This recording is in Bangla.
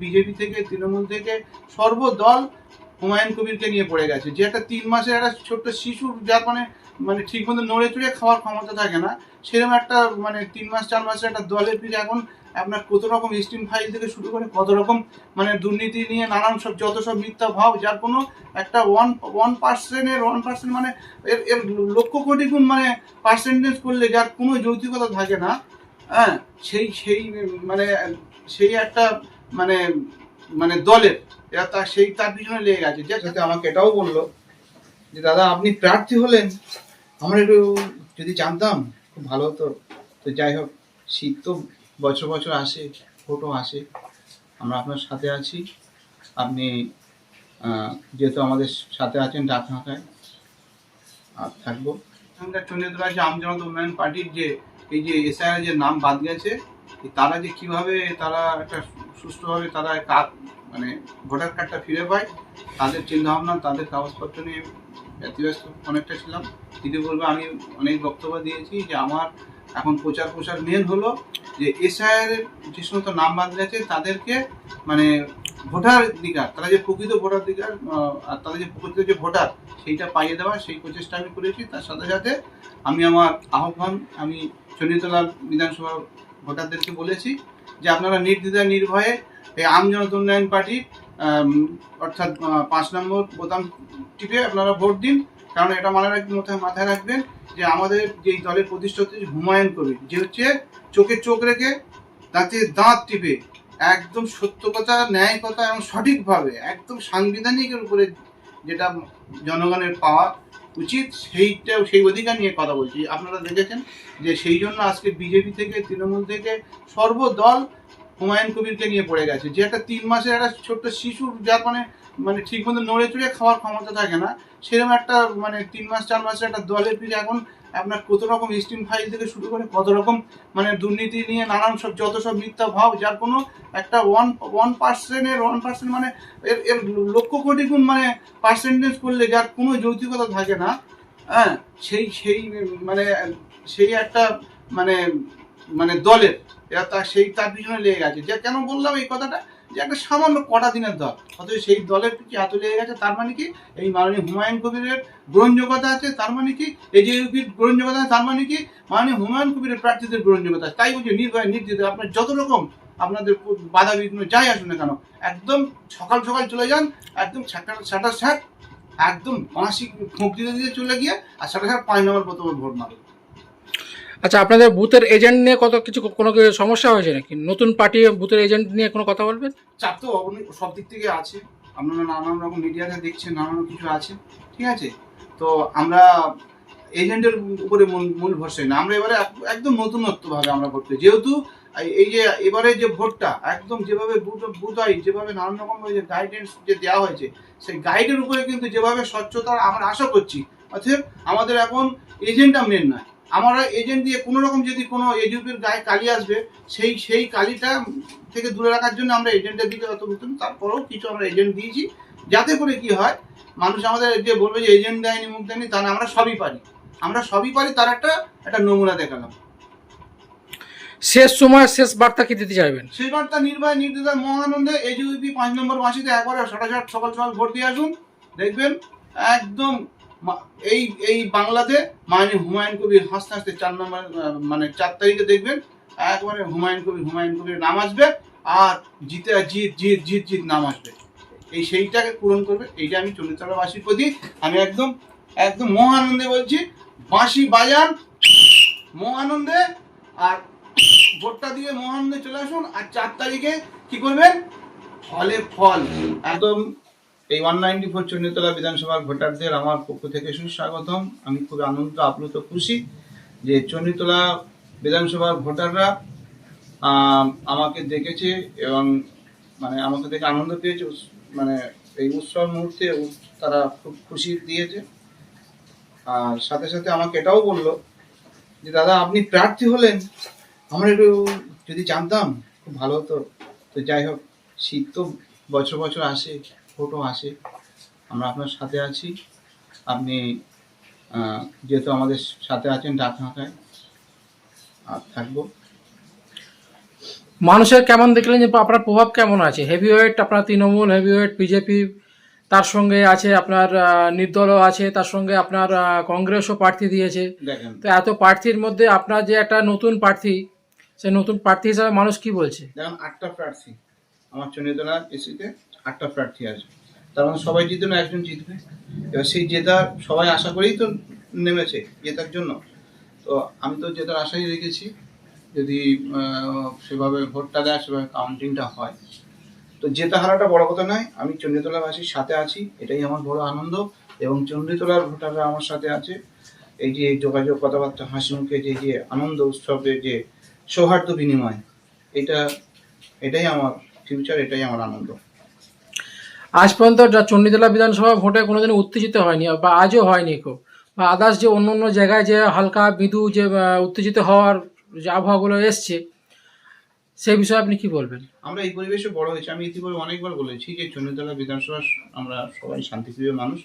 বিজেপি থেকে তৃণমূল থেকে সর্বদল হুমায়ুন কবিরকে নিয়ে পড়ে গেছে, যে একটা 3 মাসের একটা ছোট্ট শিশুর যার মানে ঠিক মতো নড়ে চড়ে খাওয়ার ক্ষমতা থাকে না, সেরকম একটা 3 মাস 4 মাসের একটা দলের পিছনে এখন আপনার কত রকম স্টিম ফাইল থেকে শুরু করে কত রকম দুর্নীতি নিয়ে নানান সব যত সব মিথ্যা ভাব, যার কোনো একটা 1% মানে এর লক্ষ কোটি গুণ পার্সেন্টেজ করলে যার কোনো যৌক্তিকতা থাকে না। হ্যাঁ, সেই সেই মানে সেই একটা মানে মানে দলের এরা তার পিছনে লেগে গেছে। যে সাথে আমাকে এটাও বললো যে দাদা আপনি প্রার্থী হলেন, আমরা একটু যদি জানতাম খুব ভালো হতো। তো যাই হোক, শীত তো বছর বছর আসে, ভোটও আসে, আমরা আপনার সাথে আছি। আপনি যেহেতু আমাদের সাথে আছেন ডাক হাঁকায় আর থাকবো। এখানকার চন্দ্রতলা যে আমজনতা উন্নয়ন পার্টির যে এই যে এসআইআর যে নাম বাদ গেছে, তারা যে কিভাবে তারা একটা সুষ্ঠুভাবে তারা ভোটার কার্ডটা ফিরে পায়, তাদের চিন্তাভাবনা তাদের কাগজপত্র নিয়ে ব্যতিব্যস্ত অনেকটা ছিলাম। দিদি বলবে আমি অনেক বক্তব্য দিয়েছি যে আমার এখন প্রচার মেন হলো যে এসআইআর যে সমস্ত নাম বাদ গেছে তাদেরকে ভোটাধিকার, তারা যে প্রকৃত ভোটাধিকার আর তাদের যে প্রকৃত যে ভোটার সেইটা পাইয়ে দেওয়া, সেই প্রচেষ্টা আমি করেছি। তার সাথে সাথে আমি আমার আহ্বান আমি চণ্ডীতলা বিধানসভা ভোটারদেরকে বলেছি যে আপনারা নির্দ্বিধায় নির্ভয়ে এই আমজনতা উন্নয়ন পার্টি অর্থাৎ 5 নম্বর বোতাম টিপে আপনারা ভোট দিন। কারণ এটা মাথায় রাখবেন যে আমাদের যেই দলের প্রতিষ্ঠাতা হুমায়ুন কবির, যে হচ্ছে চোখে চোখ রেখে দাঁতে দাঁত টিপে একদম সত্য কথা, ন্যায় কথা এবং সঠিকভাবে একদম সাংবিধানিকের উপরে যেটা জনগণের পাওয়া উচিত সেই অধিকার নিয়ে কথা বলছি। আপনারা দেখেছেন যে সেই জন্য আজকে বিজেপি থেকে তৃণমূল থেকে সর্বদল হুমায়ুন কবিরকে নিয়ে পড়ে গেছে, যে একটা 3 মাসের একটা ছোট্ট শিশুর যার মানে ঠিক মতো নড়ে চড়ে খাওয়ার ক্ষমতা থাকে না, সেরকম একটা 3 মাস 4 মাসের একটা দলের পিছনে এখন আপনার কত রকম স্টিম ফাইল থেকে শুরু করে কত রকম দুর্নীতি নিয়ে নানান সব যত সব মিথ্যা ভাব, যার কোনো একটা 1% মানে এর লক্ষ কোটি গুণ পার্সেন্টেজ করলে যার কোনো যৌক্তিকতা থাকে না। হ্যাঁ, সেই একটা দলের এরা তার পিছনে লেগে গেছে। যে কেন বললাম এই কথাটা, যে একটা সামান্য কটা দিনের দল, অথচ সেই দলের পিছিয়ে এত লেগে গেছে। তার মানে কি এই মাননীয় হুমায়ুন কবিরের গ্রহণযোগ্যতা আছে, তার মানে কি এজিপির গ্রহণযোগ্যতা আছে, তার মানে কি মাননীয় হুমায়ুন কবিরের প্রার্থীদের গ্রহণযোগ্যতা আছে। তাই বলছি নির্ভয় নির্দ্বিধায় আপনার যত রকম আপনাদের বাধা বিঘ্ন যাই আসুন না কেন, একদম সকাল সকাল চলে যান, একদম ছাটাছাট একদম মাসিক ফোঁক দিতে চলে গিয়ে আর ছাটাছাট 5 নম্বর প্রথমে ভোট মারবে। আচ্ছা, আপনাদের বুথের এজেন্ট নিয়ে কোনো সমস্যা হয়েছে নাকি? নতুন পার্টি বুথের এজেন্ট নিয়ে কোনো কথা বলবেন? চাপ তো সব দিক থেকে আছে, আপনারা নানান রকম মিডিয়াতে দেখছেন, নানান কিছু আছে, ঠিক আছে। তো আমরা এজেন্টের উপরে মূল ভরসা না, আমরা এবারে একদম নতুনত্বভাবে আমরা ভোট করি। যেহেতু এই যে এবারে যে ভোটটা একদম যেভাবে বুথ হয়, যেভাবে নানান রকম যে গাইডেন্স যে দেওয়া হয়েছে, সেই গাইডের উপরে কিন্তু যেভাবে স্বচ্ছতা আমরা আশা করছি, অর্থাৎ আমাদের এখন এজেন্টটা মেন নয়। আমরা এজেন্ট দিয়ে কোনো রকম যদি কোনো এজিপির গায়ে কালি আসবে, সেই কালিটা থেকে দূরে রাখার জন্য আমরা এজেন্টের দিকে অত বুঝতাম। তারপরেও কিছু আমরা এজেন্ট দিয়েছি, যাতে করে কি হয়, মানুষ আমাদের যে বলবে যে এজেন্ট দেয়নি মুখ দেয়নি, তা না, আমরা সবই পারি, তার একটা নমুনা দেখালাম। শেষ সময় শেষ বার্তা কি দিতে চাইবেন? সেই বার্তা নির্ভয় নির্দ্বিধায় মহানন্দে এজিপি 5 নম্বর বাসীতে একবারে সকাল সকাল ভোট দিয়ে আসুন। দেখবেন একদম এই বাংলাতে মাননীয় হুমায়ুন কবির হাসতে হাসতে 4 নম্বর 4 তারিখে দেখবেন একবারে হুমায়ুন কবির নাম আসবে, আর জিত নাম আসবে। সেইটাকে পূরণ করবে। এইটা আমি চণ্ডীতলাবাসীর প্রতি আমি একদম মহানন্দে বলছি, বাঁশি বাজান মহানন্দে, আর ভোটটা দিয়ে মহানন্দে চলে আসুন। আর 4 তারিখে কি করবেন, ফল একদম। এই 194 চণ্ডীতলা বিধানসভার ভোটারদের আমার পক্ষ থেকে সুস্বাগতম। আমি খুব আনন্দ আপ্লুত খুশি যে চণ্ডীতলা বিধানসভার ভোটাররা আমাকে দেখেছে এবং আমাকে দেখে আনন্দ পেয়েছে। এই উৎসব মুহূর্তে তারা খুব খুশি দিয়েছে। আর সাথে সাথে আমাকে এটাও বললো যে দাদা আপনি প্রার্থী হলেন, আমরা একটু যদি জানতাম খুব ভালো হতো। তো যাই হোক, শীত তো বছর বছর আসে, ভোটও আসে, আমরা আপনার সাথে আছি। আপনি যেহেতু আমাদের সাথে আছেন ডাক হাঁকায় আর থাকবো। মানুষের কেমন দেখলেন যে আপনার প্রভাব কেমন আছে? হেভিওয়েট আপনার তৃণমূল, হেভিওয়েট বিজেপি, তার সঙ্গে আছে আপনার নির্দলও আছে, তার সঙ্গে আপনার কংগ্রেসও প্রার্থী দিয়েছে। দেখেন তো এত প্রার্থীর মধ্যে আপনার যে একটা নতুন প্রার্থী, সেই নতুন প্রার্থী হিসাবে মানুষ কি বলছে? দেখুন 8টা প্রার্থী আমার চন্দ্রতলা এসিতে 8টা প্রার্থী আছে, তার মানে সবাই জিতবে না, একজন জিতবে। এবার সেই জেতার সবাই আশা করেই তো নেমেছে জেতার জন্য। তো আমি তো জেতার আশাই রেখেছি, যদি সেভাবে ভোটটা দেয়, সেভাবে কাউন্টিংটা হয়। তো জেতা হারাটা বড় কথা নয়, আমি চণ্ডীতলাবাসীর সাথে আছি, এটাই আমার বড় আনন্দ। এবং চণ্ডীতলার ভোটাররা আমার সাথে আছে। এই যে যোগাযোগ, কথাবার্তা, হাসি মুখে যে আনন্দ উৎসবের যে সৌহার্দ্য বিনিময়, এটা এটাই আমার ফিউচার, এটাই আমার আনন্দ। আজ পর্যন্ত চণ্ডীতলা বিধানসভা ভোটে কোনোদিন উত্তেজিত হয়নি বা আজও হয়নি কেউ, বা আদার্স যে অন্য অন্য জায়গায় যে হালকা মৃদু যে উত্তেজিত হওয়ার যে আবহাওয়াগুলো এসছে, সেই বিষয়ে আপনি কি বলবেন? আমরা এই পরিবেশে বড় হয়েছি। আমি ইতিপূর্বে অনেকবার বলেছি যে চণ্ডীতলা বিধানসভা আমরা সবাই শান্তিপ্রিয় মানুষ,